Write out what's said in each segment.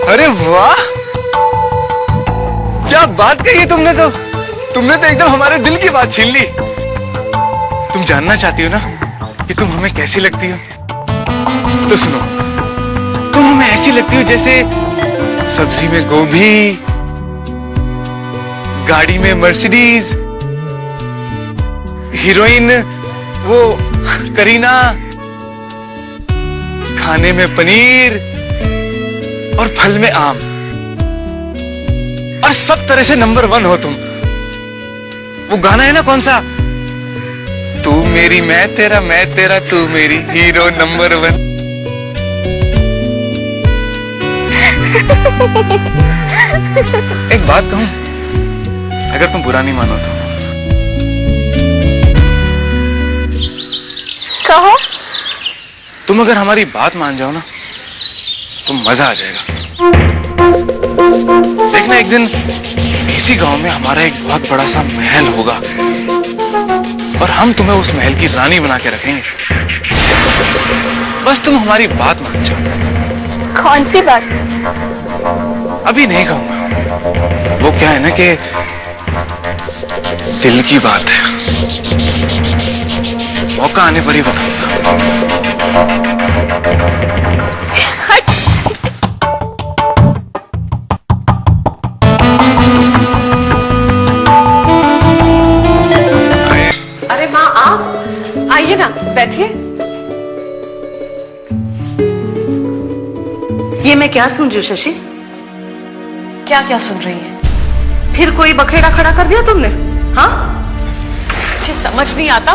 अरे वाह, क्या बात कही तुमने तो एकदम हमारे दिल की बात छीन ली। तुम जानना चाहती हो ना कि तुम हमें कैसी लगती हो? तो सुनो, तुम हमें ऐसी लगती हो जैसे सब्जी में गोभी, गाड़ी में मर्सिडीज, हीरोइन वो करीना, खाने में पनीर और फल में आम, और सब तरह से नंबर 1 हो तुम। वो गाना है ना कौन सा, तू मेरी मैं तेरा तू मेरी, हीरो नंबर 1। एक बात कहूं, अगर तुम बुरा नहीं मानो तो। कहो। तुम अगर हमारी बात मान जाओ ना तो मजा आ जाएगा। देखना, एक दिन इसी गांव में हमारा एक बहुत बड़ा सा महल होगा और हम तुम्हें उस महल की रानी बना के रखेंगे। बस तुम हमारी बात मान जाओ। कौन सी बात? अभी नहीं कहूंगा, वो क्या है ना कि दिल की बात है, मौका आने पर ही बताऊंगा। अरे माँ आप आइए ना, बैठिए। ये मैं क्या सुन रही हूँ शशि? क्या क्या सुन रही है? फिर कोई बखेड़ा खड़ा कर दिया तुमने? हाँ, मुझे समझ नहीं आता,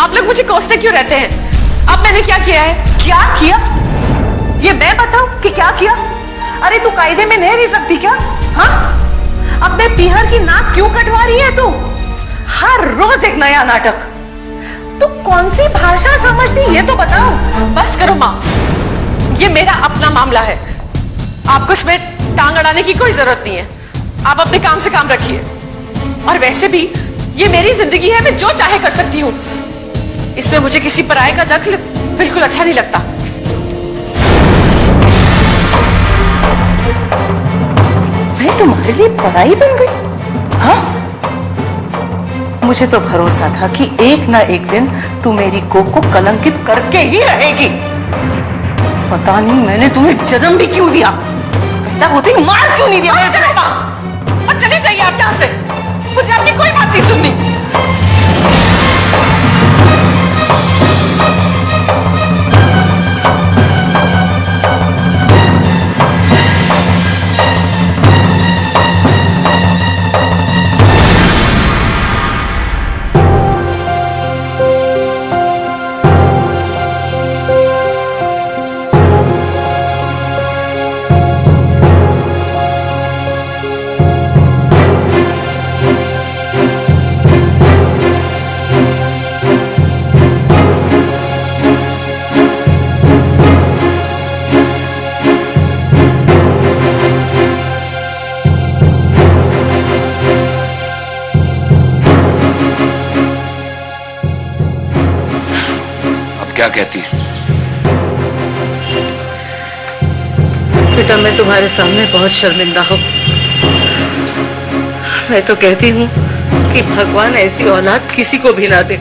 आप लोग मुझे कोसते क्यों रहते हैं? अब मैंने क्या किया है? क्या किया? ये मैं बताऊं कि क्या किया? अरे तू कायदे में नहीं रह सकती क्या? हाँ, अपने पीहर की नाक क्यों कटवा रही है तू? हर रोज एक नया नाटक। तू कौन सी भाषा समझती ये तो बताओ। बस करो माँ, ये मेरा अपना मामला है, आपको इसमें टांग अड़ाने की कोई जरूरत नहीं है। आप अपने काम से काम रखिए। और वैसे भी ये मेरी जिंदगी है, मैं जो चाहे कर सकती हूँ। इसमें मुझे किसी पराये का दखल बिल्कुल अच्छा नहीं लगता। मैं तुम्हारे लिए पराई बन गई? हाँ, मुझे तो भरोसा था कि एक ना एक दिन तू मेरी कोक को कलंकित करके ही रहेगी। पता नहीं मैंने तुम्हें जन्म भी क्यों दिया, पैदा होते ही मार क्यों नहीं दिया मैंने तुम्हें? और चली जाइए आप यहाँ से, मुझे आपकी कोई बात नहीं सुननी। क्या कहती है? बेटा मैं तुम्हारे सामने बहुत शर्मिंदा हूँ। मैं तो कहती हूँ कि भगवान ऐसी औलाद किसी को भी ना दे।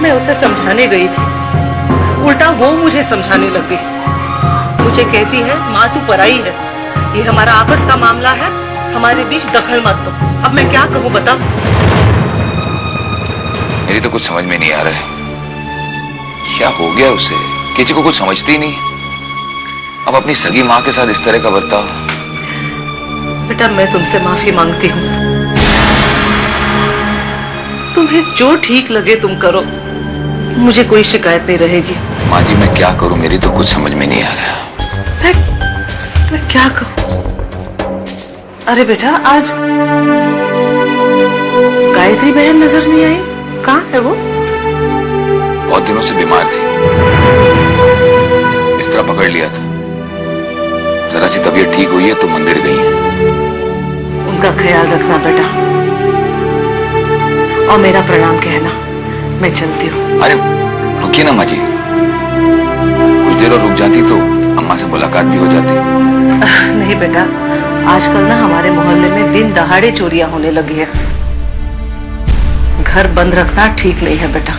मैं उसे समझाने गई थी, उल्टा वो मुझे समझाने लग गई। मुझे कहती है माँ तू पराई है, ये हमारा आपस का मामला है, हमारे बीच दखल मत दो। अब मैं क्या कहूँ बता? मेरी तो कुछ समझ में नहीं आ रहा है, क्या हो गया उसे? किसी को कुछ समझती ही नहीं। अब अपनी सगी माँ के साथ इस तरह का बर्ताव। बेटा मैं तुमसे माफी मांगती हूँ, तुम्हें जो ठीक लगे तुम करो, मुझे कोई शिकायत नहीं रहेगी। माँ जी मैं क्या करूँ, मेरी तो कुछ समझ में नहीं आ रहा। मैं क्या कहूँ? अरे बेटा आज गायत्री बहन नजर नहीं आई, कहाँ है वो? बहुत दिनों से बीमार थी, इस तरह पकड़ लिया था। जरा सी तबीयत ठीक हुई है तो मंदिर गई है। उनका ख्याल रखना बेटा, और मेरा प्रणाम कहना। मैं चलती हूँ। अरे रुकिए ना माँ जी, कुछ देर और रुक जाती तो अम्मा से मुलाकात भी हो जाती। नहीं बेटा, आजकल ना हमारे मोहल्ले में दिन दहाड़े चोरियां होने लगी है। घर बंद रखना ठीक नहीं है बेटा।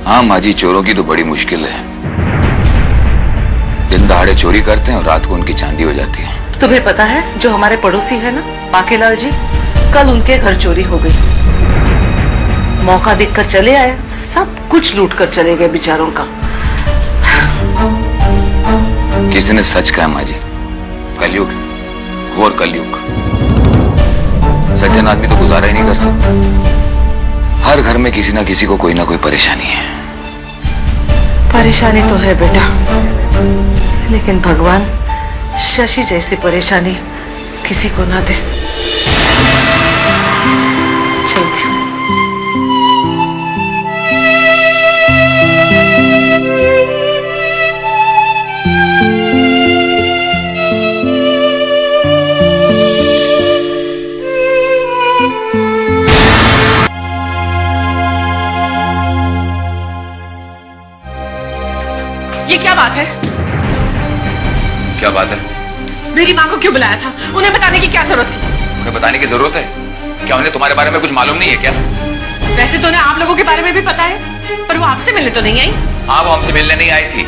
हाँ माँ जी, चोरों की तो बड़ी मुश्किल है। दिन दहाड़े चोरी करते हैं और रात को उनकी चांदी हो जाती है। तुम्हें पता है जो हमारे पड़ोसी है ना, बाकेलाल जी, कल उनके घर चोरी हो गई। मौका देखकर चले आए, सब कुछ लूट कर चले गए बेचारों का। किसी ने सच कहा माँ जी, कलयुग, घोर कलयुग। सज्जन आदमी तो गुजारा ही नहीं कर सकता। हर घर में किसी ना किसी को कोई ना कोई परेशानी है। परेशानी तो है बेटा, लेकिन भगवान शशि जैसी परेशानी किसी को ना दे। चलती हूँ। ये क्या बात है? क्या बात है? मेरी माँ को क्यों बुलाया था? उन्हें बताने की क्या जरूरत थी? उन्हें बताने की जरूरत है? क्या उन्हें तुम्हारे बारे में कुछ मालूम नहीं है क्या? वैसे तो उन्हें आप लोगों के बारे में भी पता है, पर वो आपसे मिलने तो नहीं आई। हाँ, वो हमसे मिलने नहीं आई थी,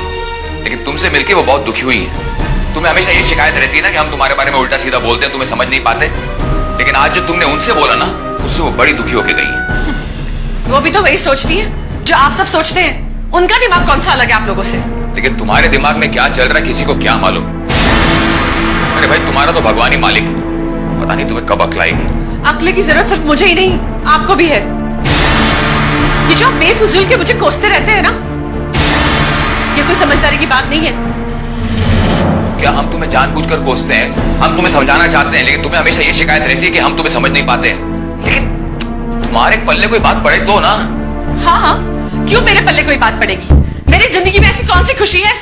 लेकिन तुमसे मिलके वो बहुत दुखी हुई है। तुम्हें हमेशा ये शिकायत रहती है ना कि हम तुम्हारे बारे में उल्टा सीधा बोलते हैं, तुम्हें समझ नहीं पाते। लेकिन आज जो तुमने उनसे बोला ना, उससे वो बड़ी दुखी होके गई है। वो भी तो वही सोचती है जो आप सब सोचते हैं। उनका दिमाग कौन सा अलग है आप लोगों से? लेकिन तुम्हारे दिमाग में क्या चल रहा है किसी को क्या मालूम। अरे भाई, तुम्हारा तो भगवान ही मालिक है, पता नहीं तुम्हें कब अक्ल आएगी। अक्ल की जरूरत सिर्फ मुझे ही नहीं, आपको भी है। ये जो आप बेफिजूल के मुझे कोसते रहते हैं ना, ये कोई समझदारी की बात नहीं है। क्या हम तुम्हें जानबूझकर कोसते हैं? हम तुम्हें समझाना चाहते हैं, लेकिन तुम्हें हमेशा ये शिकायत रहती है कि हम तुम्हें समझ नहीं पाते। लेकिन तुम्हारे पल्ले कोई बात पड़े तो ना। हाँ हाँ, क्यों मेरे पल्ले कोई बात पड़ेगी? मेरी जिंदगी में ऐसी कौन सी खुशी है?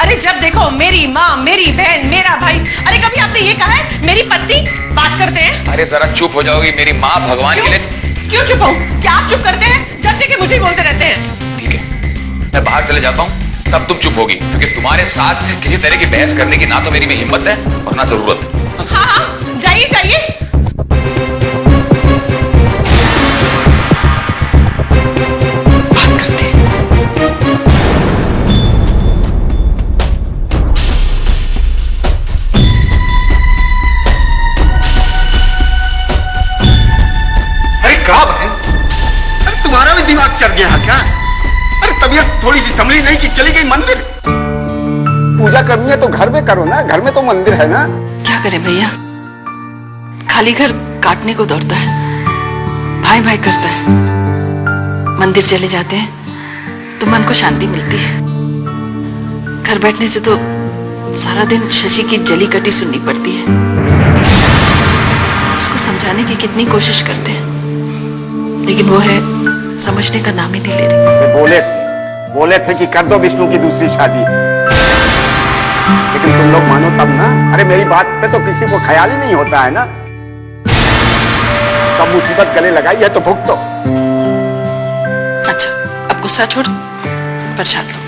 अरे जब देखो मेरी माँ, मेरी बहन, मेरा भाई। अरे कभी आपने ये कहा है मेरी पत्नी बात करते हैं? अरे जरा चुप हो जाओगी? मेरी माँ भगवान के लिए। क्यों चुप हूँ? क्या आप चुप करते हैं? जब देखे मुझे ही बोलते रहते हैं। ठीक है, मैं बाहर चले जाता हूँ, तब तुम चुप होगी, क्योंकि तुम्हारे साथ किसी तरह की बहस करने की ना तो मेरी में हिम्मत है और ना जरूरत। हाँ हाँ, जाइए जाइए। बात करते हैं। अरे क्या बहन, अरे तुम्हारा भी दिमाग चल गया क्या? अरे तबीयत थोड़ी सी संभली नहीं कि चली गई मंदिर? पूजा करनी है तो घर में करो ना, घर में तो मंदिर है ना। क्या करें भैया, खाली घर काटने को दौड़ता है, भाई भाई करता है। मंदिर चले जाते हैं तो मन को शांति मिलती है। घर बैठने से तो सारा दिन शशि की जली कटी सुननी पड़ती है। उसको समझाने की कितनी कोशिश करते हैं, लेकिन वो है समझने का नाम ही नहीं ले रही। बोले थे कि कर दो विष्णु की दूसरी शादी, लेकिन तुम लोग मानो तब ना। अरे मेरी बात पे तो किसी को ख्याल ही नहीं होता है ना। कब मुसीबत गले लगाई है तो भुगतो। अच्छा, अब गुस्सा छोड़, प्रसाद लो।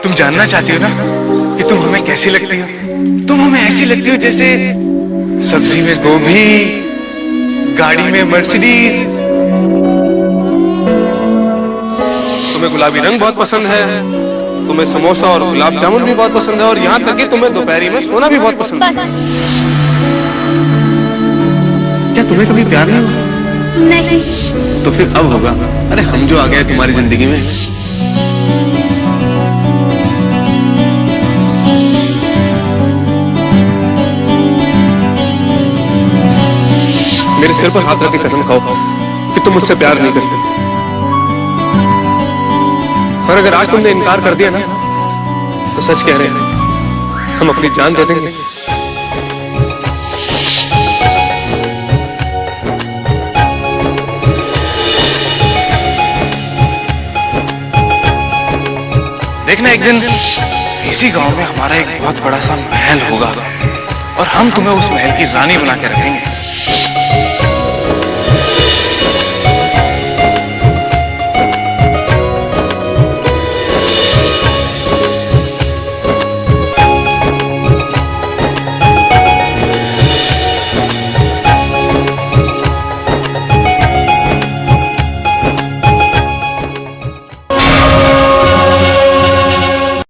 तुम जानना चाहती हो ना कि तुम हमें कैसी लगती हो? तुम हमें ऐसी लगती हो जैसे सब्जी में गोभी, गाड़ी में मर्सिडीज। तुम्हें गुलाबी रंग बहुत पसंद है, तुम्हें समोसा और गुलाब जामुन भी बहुत पसंद है, और यहाँ तक कि तुम्हें दोपहरी में सोना भी बहुत पसंद है। क्या तुम्हें कभी प्यार नहीं हुआ? नहीं। तो फिर अब होगा। अरे हम जो आ गए तुम्हारी जिंदगी में। मेरे सिर पर हाथ रख के कसम खाओ कि तुम मुझसे प्यार नहीं करते। और अगर आज तुमने इनकार कर दिया ना, तो सच कह रहे हैं, हम अपनी जान दे देंगे। देखना एक दिन इसी गांव में हमारा एक बहुत बड़ा सा महल होगा, और हम तुम्हें उस महल की रानी बना के रखेंगे।